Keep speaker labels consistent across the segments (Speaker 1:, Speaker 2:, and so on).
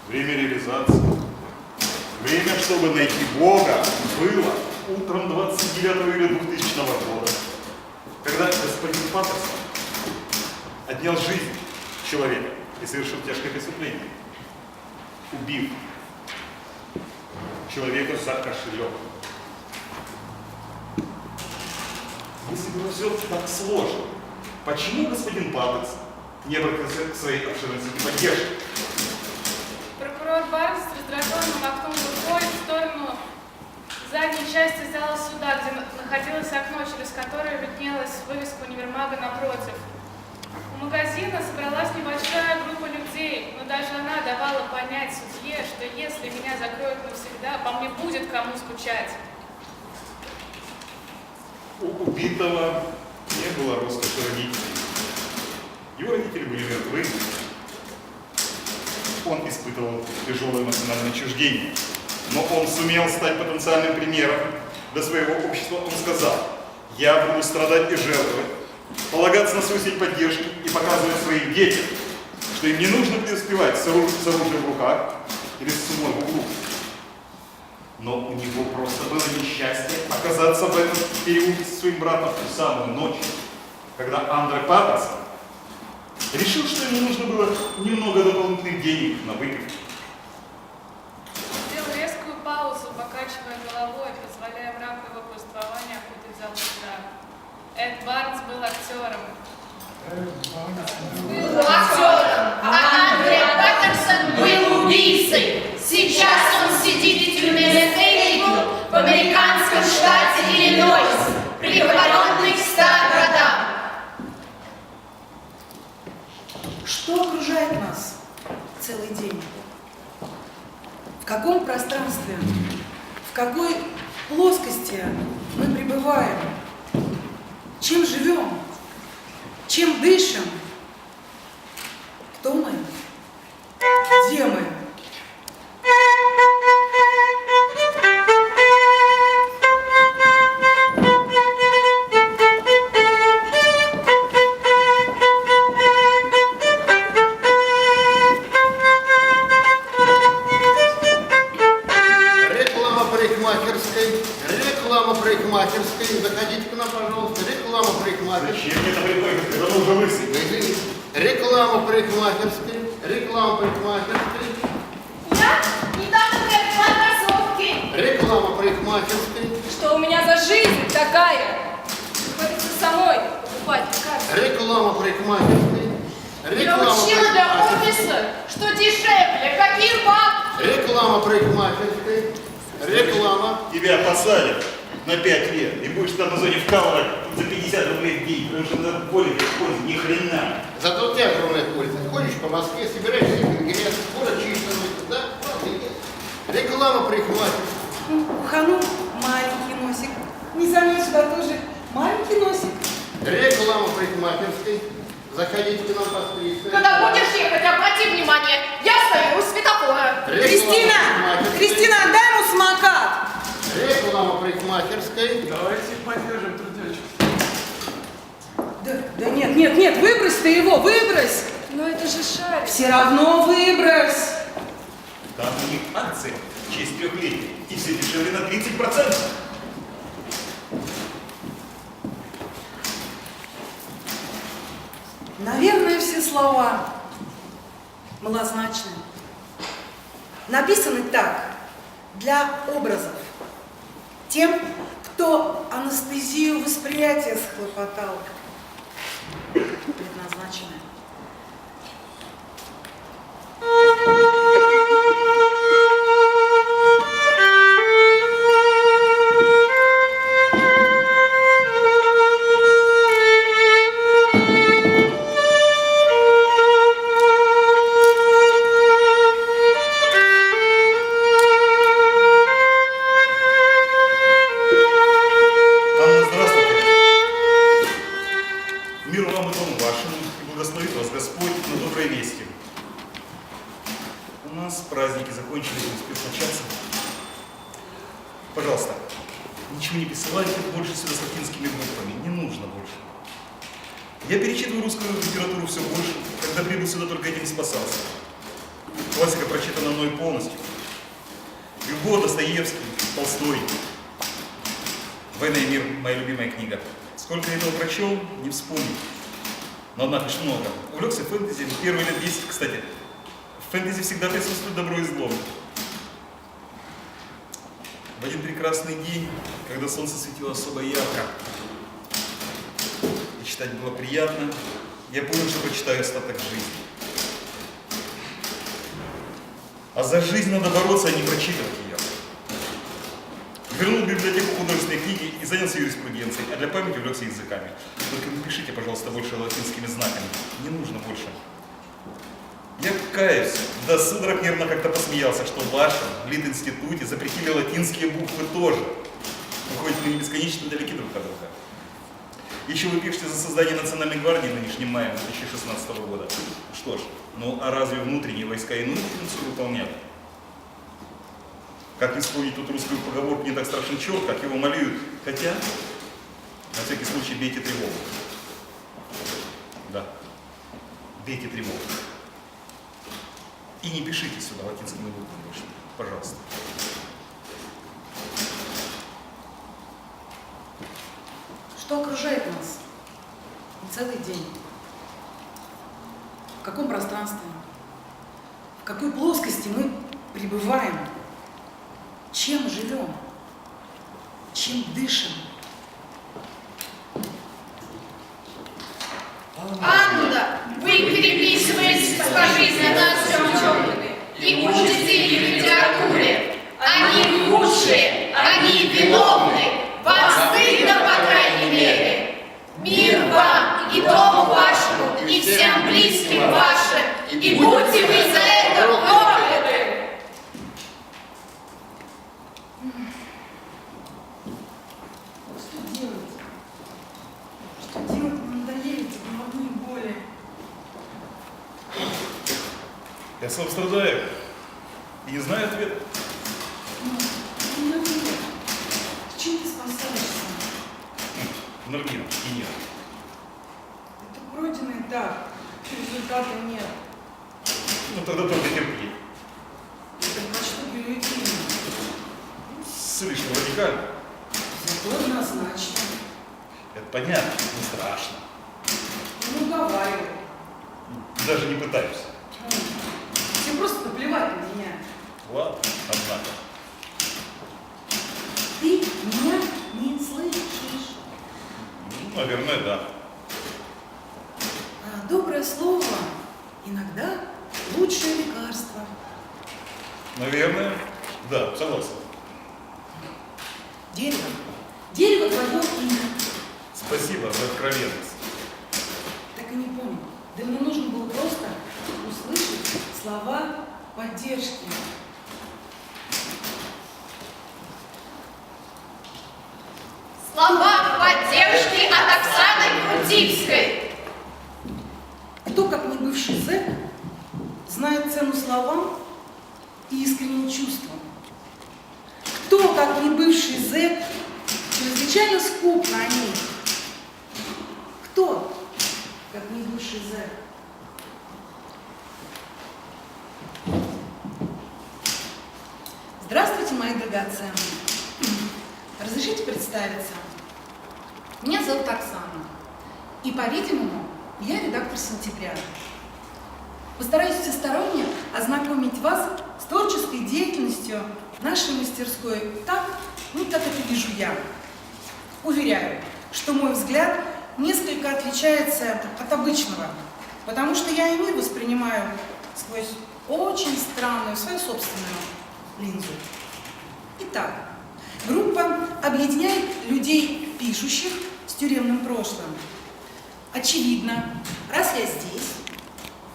Speaker 1: Время реализации. Время, чтобы найти Бога, было утром 29 июля 2000 года, когда господин Паттерсон отнял жизнь человека и совершил тяжкое преступление, убив человека за кошелек. Если бы все так сложно, почему господин Паттерсон не обратился к своей обширной сети поддержки?
Speaker 2: Прокурор Барнс с раздраженным окном рукой в сторону задней части зала суда, где находилось окно, через которое виднелась вывеска универмага напротив. У магазина собралась небольшая группа людей, но даже она давала понять судье, что если меня закроют навсегда, по мне будет кому скучать.
Speaker 1: У убитого не было роскоши родителей. Его родители были мертвы. Он испытывал тяжелое эмоциональное отчуждение. Но он сумел стать потенциальным примером для своего общества. Он сказал: я буду страдать и жертвовать, полагаться на свою сеть поддержки и показывать своим детям, что им не нужно преуспевать с оружием в руках или с сумой в углу. Но у него просто было несчастье оказаться в этом переулке со своим братом в ту самую ночь, когда Андре Паттерсон решил, что ему нужно было немного дополнительных денег на выпивку.
Speaker 2: Сделал резкую паузу, покачивая головой, позволяя мраку его повествования окутать зал суда. Эд Барнс был актером.
Speaker 3: Был актером, а Андре Паттерсон был убийцей. Сейчас он сидит в тюрьме Стейлику в американском штате Иллинойс, приговоренный к 100 годам.
Speaker 4: Что окружает нас целый день? В каком пространстве, в какой плоскости мы пребываем? Чем живем? Чем дышим? Кто мы? Где мы?
Speaker 5: Парикмахерской. Заходите к нам, пожалуйста. Реклама парикмахерской.
Speaker 1: Зачем мне это парикмахерская? Когда мы уже лысый.
Speaker 5: Извините. Реклама парикмахерской. Реклама парикмахерской.
Speaker 3: Я недавно приобрела кроссовки.
Speaker 5: Реклама парикмахерской.
Speaker 6: Что у меня за жизнь такая? Приходится самой покупать лекарства.
Speaker 5: Реклама парикмахерской.
Speaker 3: Я учила для офиса, что дешевле. Каких баб?
Speaker 5: Реклама парикмахерской. Реклама.
Speaker 1: Тебя посадят на 5 лет и будешь там на зоне вкалывать за 50 рублей в день, потому что на поле без пользы ни хрена.
Speaker 5: Зато у тебя огромная польза. Ходишь по Москве, собираешь себе ингредиенты, город чисто, да? Реклама парикмахерской.
Speaker 4: У Хану маленький носик. Не зовет сюда тоже маленький носик.
Speaker 5: Реклама парикмахерской. Заходите к нам постричься.
Speaker 3: Когда будешь ехать, обрати внимание, я стою у светофора.
Speaker 4: Кристина, дай ему самокат.
Speaker 5: Реклама парикмахерской.
Speaker 7: Давайте поддержим трудячих.
Speaker 4: Да нет, выбрось ты его, выбрось.
Speaker 6: Но это же шарик.
Speaker 4: Все равно выбрось.
Speaker 1: Там у них акции в честь 3-летия, и все дешевле на 30%.
Speaker 4: Наверное, все слова малозначны. Написаны так, для образов. Тем, кто анестезию восприятия схлопотал, предназначены.
Speaker 1: Праздники закончились, не успев начаться. Пожалуйста, ничего не присылайте больше сюда с латинскими буквами. Не нужно больше. Я перечитываю русскую литературу все больше, когда прибыл сюда, только этим и спасался. Классика прочитана мной полностью. Гюго, Достоевский, Толстой. «Война и мир» – моя любимая книга. Сколько я этого прочел, не вспомню. Но однако ж много. Увлекся фэнтези. Первые лет 10, кстати. В фэнтези всегда присутствует добро и зло. В один прекрасный день, когда солнце светило особо ярко, и читать было приятно, я понял, что прочитаю остаток жизни. А за жизнь надо бороться, а не прочитывать ее. Вернул в библиотеку художественные книги и занялся юриспруденцией, а для памяти увлекся языками. Только не пишите, пожалуйста, больше латинскими знаками. Не нужно больше. Я каюсь, да судорог нервно как-то посмеялся, что в вашем Лит-институте запретили латинские буквы тоже. Выходит, мы не бесконечно далеки друг от друга. Еще вы пишете за создание Национальной гвардии нынешним маем 2016 года. Что ж, ну а разве внутренние войска иную функцию выполняют? Как не вспомнить тут русскую поговорку «не так страшен черт, как его молюют». Хотя, на всякий случай, бейте тревогу. Да, бейте тревогу. И не пишите сюда латинскими буквами больше. Пожалуйста.
Speaker 4: Что окружает нас целый день? В каком пространстве? В какой плоскости мы пребываем? Чем живем? Чем дышим?
Speaker 3: Анда, вы переписываетесь по жизни на всем и будете ли в литературе. Они худшие, они виновны. Вам стыдно, по крайней мере. Мир вам и дому вашему, и всем близким вашим, и будьте вы за это прокляты.
Speaker 4: Что делать? Что делать? Мне надоели эти головные боли.
Speaker 1: Я сам страдаю и не знаю ответа.
Speaker 4: Ну, нет. Чем ты спасаешься?
Speaker 1: Нурмин, и нет.
Speaker 4: Это пройденный этап. Результата нет.
Speaker 1: Ну тогда только терпи.
Speaker 4: Это почти бюллетень.
Speaker 1: Слишком радикально.
Speaker 4: Зато однозначно.
Speaker 1: Это понятно, не страшно.
Speaker 4: Ну, уговаривай.
Speaker 1: Даже не пытаюсь.
Speaker 4: Тебе просто наплевать на меня.
Speaker 1: Ладно, однако.
Speaker 4: Ты меня не слышишь.
Speaker 1: Ну, наверное, да.
Speaker 4: А доброе слово иногда лучшее лекарство.
Speaker 1: Наверное, да, согласен.
Speaker 4: Дерево. Дерево твое имя.
Speaker 1: Спасибо за откровенность.
Speaker 4: Так и не понял. Да мне нужно было просто услышать слова поддержки.
Speaker 3: Слова поддержки от Оксаны Крутицкой.
Speaker 4: Кто, как не бывший зэк, знает цену словам и искренним чувствам? Кто, как не бывший зэк, чрезвычайно скуп на них? Кто, как не бывший зэк? Здравствуйте, мои драгоценные. Разрешите представиться? Меня зовут Оксана. И, по-видимому, я редактор «Сентября». Постараюсь всесторонне ознакомить вас с творческой деятельностью нашей мастерской так, как это вижу я. Уверяю, что мой взгляд несколько отличается от обычного, потому что я и мир воспринимаю сквозь очень странную, свою собственную линзу. Итак, группа объединяет людей, пишущих с тюремным прошлым. Очевидно, раз я здесь,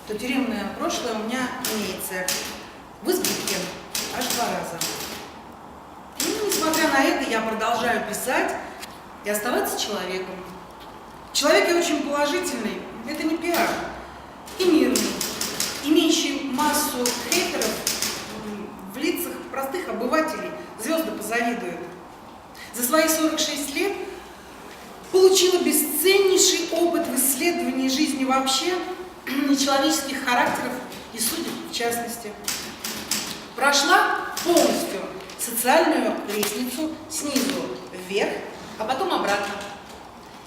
Speaker 4: то тюремное прошлое у меня имеется в избытке аж 2 раза. И, несмотря на это, я продолжаю писать и оставаться человеком. Человек я очень положительный, это не пиар, и мирный, имеющий массу хейтеров в лицах простых обывателей, звезды позавидуют. За свои 46 лет получила бесценнейший опыт в исследовании жизни вообще, нечеловеческих характеров и судеб в частности. прошла полностью социальную лестницу снизу вверх, а потом обратно.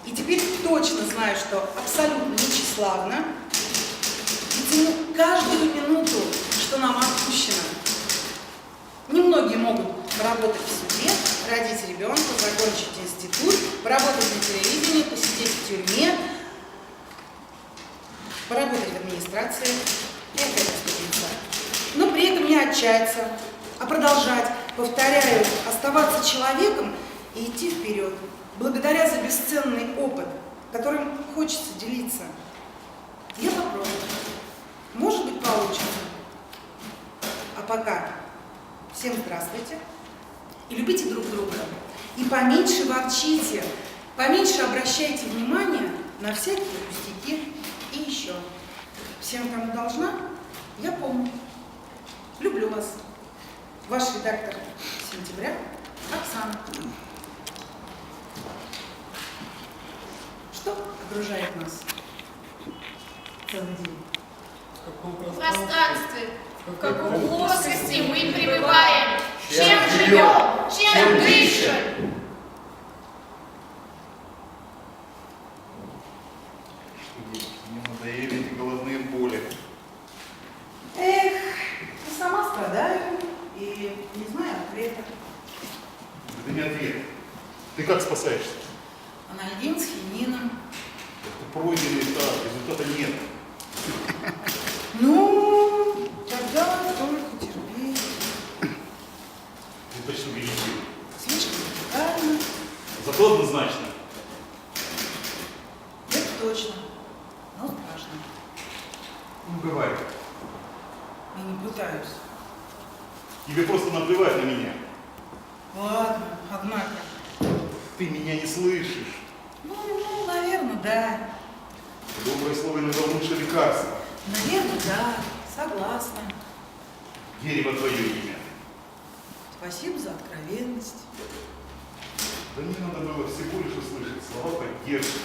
Speaker 4: И теперь точно знаю, что абсолютно тщеславно и ценю каждую минуту, что нам отпущено. Немногие могут поработать в суде, родить ребенка, закончить институт, поработать на телевидении, посидеть в тюрьме, поработать в администрации и опять оступиться. Но при этом не отчаяться, а продолжать, повторяю, оставаться человеком и идти вперед, благодаря за бесценный опыт, которым хочется делиться. Я попробую. Может быть, получится. А пока всем здравствуйте и любите друг друга. И поменьше ворчите, поменьше обращайте внимание на всякие пустяки. И еще. Всем, кому должна, я помню. Люблю вас. Ваш редактор «Сентября» Оксана. Что окружает нас целый день?
Speaker 3: В пространстве, в какой плоскости мы пребываем, чем живем, чем дышим.
Speaker 1: Мне надоели эти головные боли.
Speaker 4: Эх, и сама страдаю, и не знаю ответа.
Speaker 1: Это не ответ. Ты как спасаешься?
Speaker 4: Анальгин с хинином.
Speaker 1: Это пройденный этап, результата нет.
Speaker 4: Ну, тогда только терпеть.
Speaker 1: Ты точно убедительный.
Speaker 4: Слишком радикально.
Speaker 1: Зато однозначно.
Speaker 4: Это точно. Но страшно.
Speaker 1: Ну, говори.
Speaker 4: Я не пытаюсь.
Speaker 1: Тебе просто наплевать на меня.
Speaker 4: Ладно, однако.
Speaker 1: Ты меня не слышишь.
Speaker 4: Ну, наверное, да.
Speaker 1: Доброе слово иногда лучше лекарства.
Speaker 4: Наверное, да. Согласна.
Speaker 1: Дерево твое имя.
Speaker 4: Спасибо за откровенность.
Speaker 1: Да мне надо было всего лишь услышать слова поддержки.